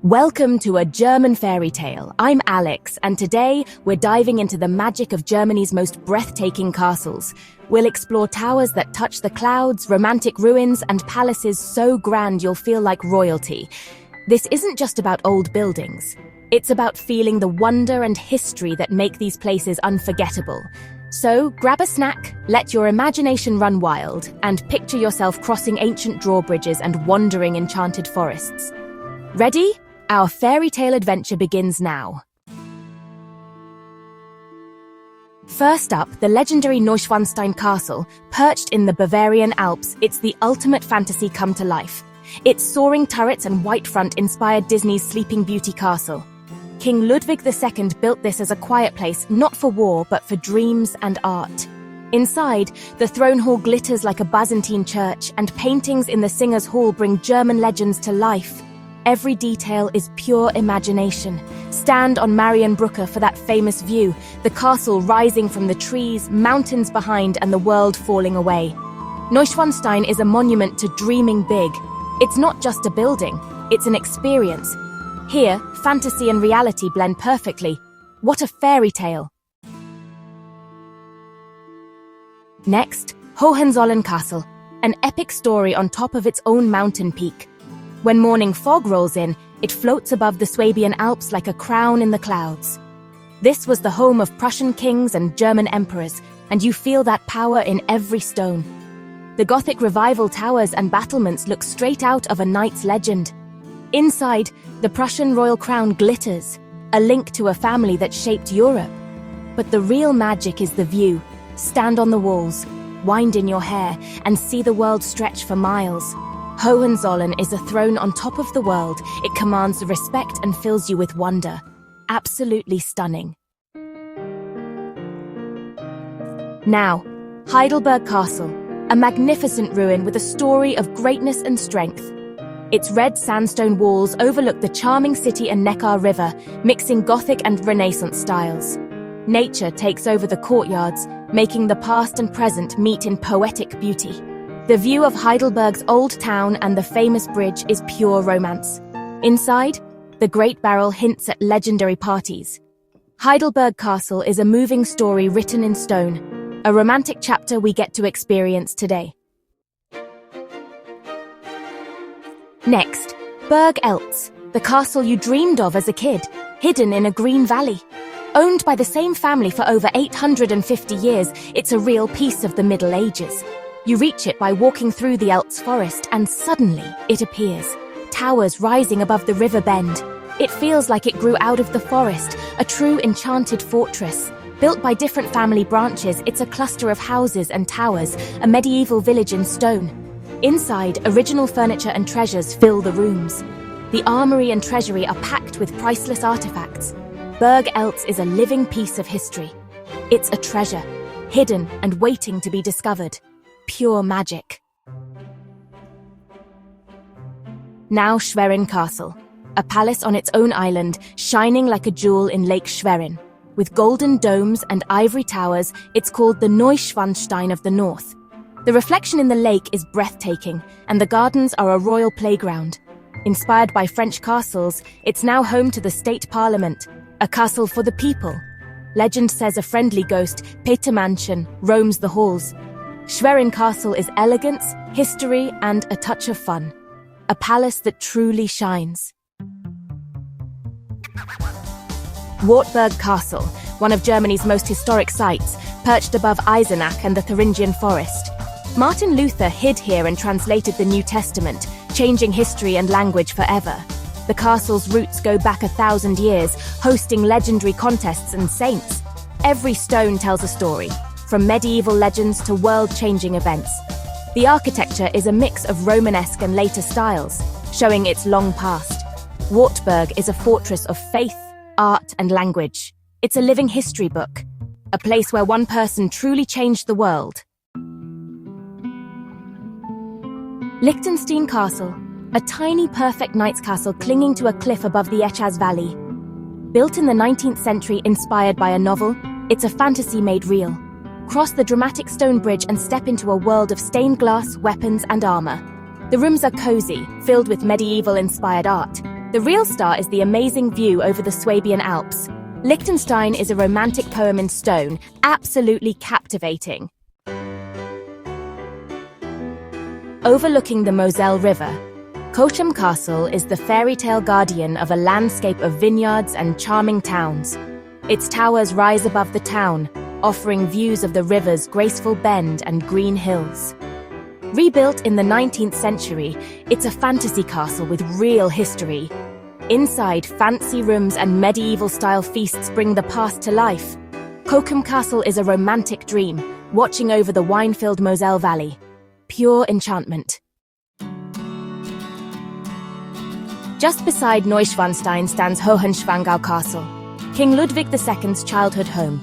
Welcome to a German fairy tale. I'm Alex, and today we're diving into the magic of Germany's most breathtaking castles. We'll explore towers that touch the clouds, romantic ruins, and palaces so grand you'll feel like royalty. This isn't just about old buildings. It's about feeling the wonder and history that make these places unforgettable. So grab a snack, let your imagination run wild, and picture yourself crossing ancient drawbridges and wandering enchanted forests. Ready? Our fairy tale adventure begins now. First up, the legendary Neuschwanstein Castle, perched in the Bavarian Alps. It's the ultimate fantasy come to life. Its soaring turrets and white front inspired Disney's Sleeping Beauty castle. King Ludwig II built this as a quiet place, not for war, but for dreams and art. Inside, the throne hall glitters like a Byzantine church, and paintings in the Singers' Hall bring German legends to life. Every detail is pure imagination. Stand on Marienbrücke for that famous view, the castle rising from the trees, mountains behind, and the world falling away. Neuschwanstein is a monument to dreaming big. It's not just a building, it's an experience. Here, fantasy and reality blend perfectly. What a fairy tale! Next, Hohenzollern Castle, an epic story on top of its own mountain peak. When morning fog rolls in, it floats above the Swabian Alps like a crown in the clouds. This was the home of Prussian kings and German emperors, and you feel that power in every stone. The Gothic revival towers and battlements look straight out of a knight's legend. Inside, the Prussian royal crown glitters, a link to a family that shaped Europe. But the real magic is the view. Stand on the walls, wind in your hair, and see the world stretch for miles. Hohenzollern is a throne on top of the world. It commands respect and fills you with wonder. Absolutely stunning. Now, Heidelberg Castle, a magnificent ruin with a story of greatness and strength. Its red sandstone walls overlook the charming city and Neckar River, mixing Gothic and Renaissance styles. Nature takes over the courtyards, making the past and present meet in poetic beauty. The view of Heidelberg's old town and the famous bridge is pure romance. Inside, the Great Barrel hints at legendary parties. Heidelberg Castle is a moving story written in stone, a romantic chapter we get to experience today. Next, Burg Eltz, the castle you dreamed of as a kid, hidden in a green valley. Owned by the same family for over 850 years, it's a real piece of the Middle Ages. You reach it by walking through the Eltz forest, and suddenly it appears. Towers rising above the river bend. It feels like it grew out of the forest, a true enchanted fortress. Built by different family branches, it's a cluster of houses and towers, a medieval village in stone. Inside, original furniture and treasures fill the rooms. The armory and treasury are packed with priceless artifacts. Burg Eltz is a living piece of history. It's a treasure, hidden and waiting to be discovered. Pure magic. Now Schwerin Castle, a palace on its own island, shining like a jewel in Lake Schwerin. With golden domes and ivory towers, it's called the Neuschwanstein of the North. The reflection in the lake is breathtaking, and the gardens are a royal playground. Inspired by French castles, it's now home to the state parliament, a castle for the people. Legend says a friendly ghost, Petermannchen, roams the halls. Schwerin Castle is elegance, history, and a touch of fun. A palace that truly shines. Wartburg Castle, one of Germany's most historic sites, perched above Eisenach and the Thuringian Forest. Martin Luther hid here and translated the New Testament, changing history and language forever. The castle's roots go back 1,000 years, hosting legendary contests and saints. Every stone tells a story, from medieval legends to world-changing events. The architecture is a mix of Romanesque and later styles, showing its long past. Wartburg is a fortress of faith, art, and language. It's a living history book, a place where one person truly changed the world. Liechtenstein Castle, a tiny perfect knight's castle clinging to a cliff above the Echaz Valley. Built in the 19th century inspired by a novel, it's a fantasy made real. Cross the dramatic stone bridge and step into a world of stained glass, weapons, and armor. The rooms are cozy, filled with medieval-inspired art. The real star is the amazing view over the Swabian Alps. Liechtenstein is a romantic poem in stone, absolutely captivating. Overlooking the Moselle River, Cochem Castle is the fairy tale guardian of a landscape of vineyards and charming towns. Its towers rise above the town, offering views of the river's graceful bend and green hills. Rebuilt in the 19th century, it's a fantasy castle with real history. Inside, fancy rooms and medieval-style feasts bring the past to life. Cochem Castle is a romantic dream, watching over the wine-filled Moselle Valley. Pure enchantment. Just beside Neuschwanstein stands Hohenschwangau Castle, King Ludwig II's childhood home.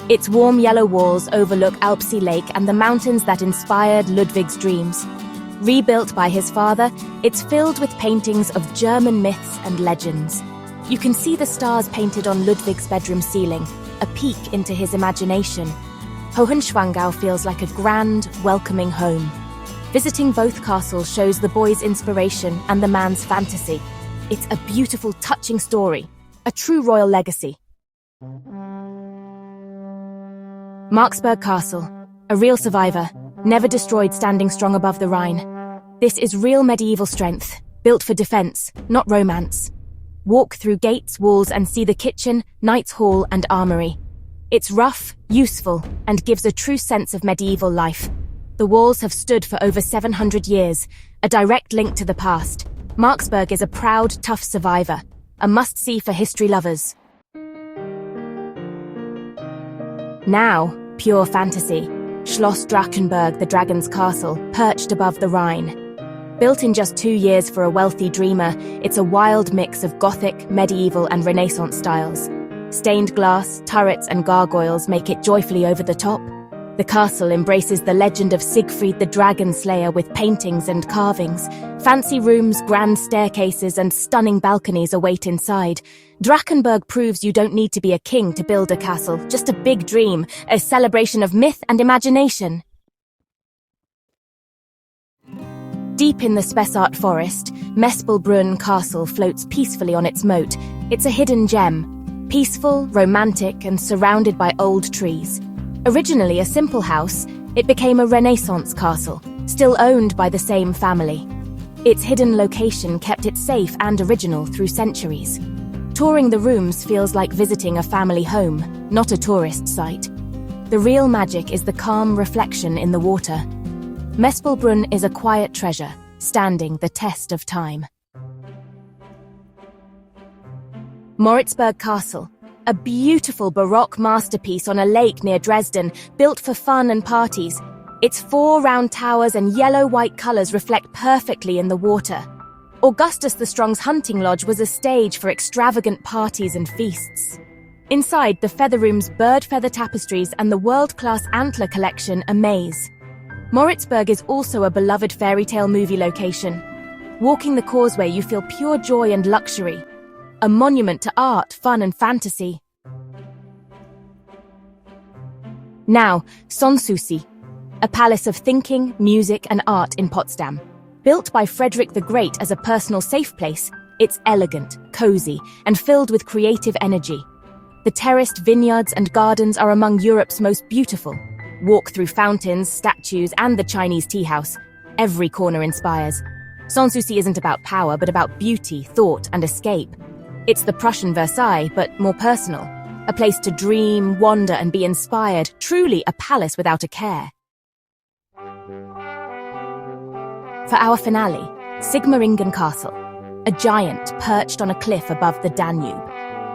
Its warm yellow walls overlook Alpsee Lake and the mountains that inspired Ludwig's dreams. Rebuilt by his father, it's filled with paintings of German myths and legends. You can see the stars painted on Ludwig's bedroom ceiling, a peek into his imagination. Hohenschwangau feels like a grand, welcoming home. Visiting both castles shows the boy's inspiration and the man's fantasy. It's a beautiful, touching story, a true royal legacy. Marksburg Castle, a real survivor, never destroyed, standing strong above the Rhine. This is real medieval strength, built for defense, not romance. Walk through gates, walls, and see the kitchen, knight's hall, and armory. It's rough, useful, and gives a true sense of medieval life. The walls have stood for over 700 years, a direct link to the past. Marksburg is a proud, tough survivor, a must-see for history lovers. Now, pure fantasy. Schloss Drachenberg, the Dragon's Castle, perched above the Rhine. Built in just 2 years for a wealthy dreamer, it's a wild mix of Gothic, medieval, and Renaissance styles. Stained glass, turrets, and gargoyles make it joyfully over the top. The castle embraces the legend of Siegfried the Dragon Slayer with paintings and carvings. Fancy rooms, grand staircases, and stunning balconies await inside. Drachenberg proves you don't need to be a king to build a castle, just a big dream, a celebration of myth and imagination. Deep in the Spessart forest, Mespelbrunn Castle floats peacefully on its moat. It's a hidden gem, peaceful, romantic, and surrounded by old trees. Originally a simple house, it became a Renaissance castle, still owned by the same family. Its hidden location kept it safe and original through centuries. Touring the rooms feels like visiting a family home, not a tourist site. The real magic is the calm reflection in the water. Mespelbrunn is a quiet treasure, standing the test of time. Moritzburg Castle, a beautiful Baroque masterpiece on a lake near Dresden, built for fun and parties. Its 4 round towers and yellow-white colours reflect perfectly in the water. Augustus the Strong's hunting lodge was a stage for extravagant parties and feasts. Inside, the feather room's bird feather tapestries and the world-class antler collection amaze. Moritzburg is also a beloved fairy tale movie location. Walking the causeway, you feel pure joy and luxury. A monument to art, fun, and fantasy. Now, Sanssouci, a palace of thinking, music, and art in Potsdam. Built by Frederick the Great as a personal safe place, it's elegant, cozy, and filled with creative energy. The terraced vineyards and gardens are among Europe's most beautiful. Walk through fountains, statues, and the Chinese tea house. Every corner inspires. Sanssouci isn't about power, but about beauty, thought, and escape. It's the Prussian Versailles, but more personal. A place to dream, wander, and be inspired. Truly a palace without a care. For our finale, Sigmaringen Castle, a giant perched on a cliff above the Danube.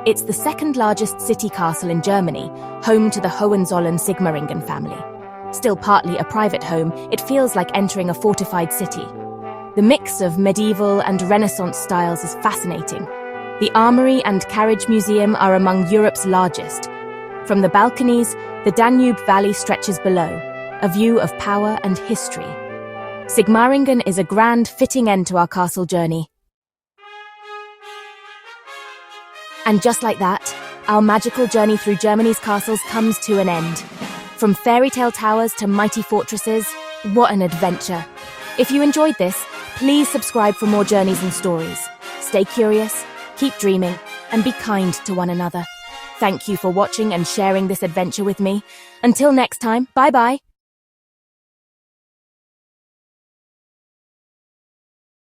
It's the second largest city castle in Germany, home to the Hohenzollern-Sigmaringen family. Still partly a private home, it feels like entering a fortified city. The mix of medieval and Renaissance styles is fascinating. The Armory and Carriage Museum are among Europe's largest. From the balconies, the Danube Valley stretches below, a view of power and history. Sigmaringen is a grand, fitting end to our castle journey. And just like that, our magical journey through Germany's castles comes to an end. From fairy tale towers to mighty fortresses, what an adventure. If you enjoyed this, please subscribe for more journeys and stories. Stay curious, keep dreaming, and be kind to one another. Thank you for watching and sharing this adventure with me. Until next time, bye-bye.